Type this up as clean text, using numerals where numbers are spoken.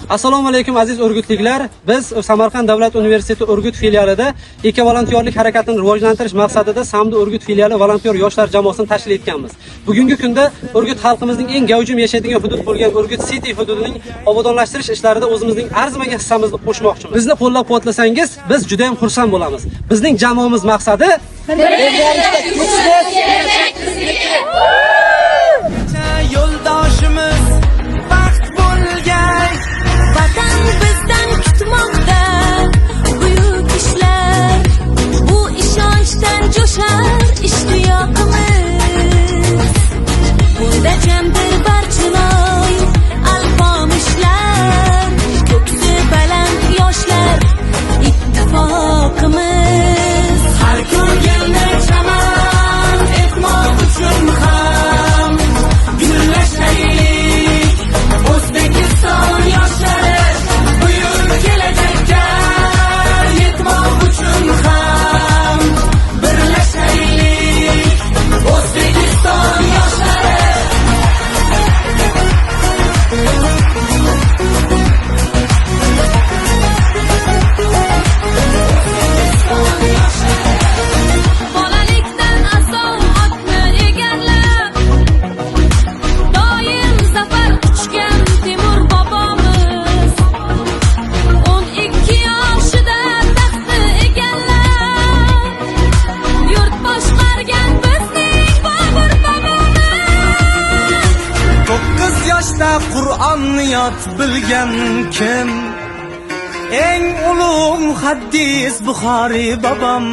Assalomu alaykum aziz o'rgutliklar. Biz Samarqand davlat universiteti o'rgut filialida eko-volontyorlik harakatini rivojlantirish maqsadida Samdi o'rgut filiali volontyor yoshlar jamoasini tashkil etganmiz. Bugungi kunda o'rgut xalqimizning eng gavjum yashaydigan hudud bo'lgan o'rgut City hududining obodonlashtirish ishlarida o'zimizning arzimagan hissamizni qo'shmoqchimiz. Bizni qo'llab-quvvatlasangiz, biz juda ham xursand bo'lamiz. Bizning jamoamiz maqsadi yo'ldoshimiz baxt bo'lgay, vatan bizdan kutmoqda buyuk ishlar, bu ishonchdan jo'shar ishtiyoqimiz. Bunda jamdir barchinoy alpomishlar, ko'ksi baland yoshlar ittifoqimiz. har ko'rganda chaman etmoq uchun ham birlashaylik. O'zbekiston yoshlari buyuk kelajakka yetmoq uchun ham birlashaylik. O'zbekiston yoshlari Bolalikdan asov otni egallab, doim zafar quchgan Temur bobomiz. 12 yoshida taxtni egallab, yurt boshqargan bizning Bobur bobomiz. 9 yoshda Qur'onni yod bilgan kim? Eng ulug' muhaddis Buxoriy bobom.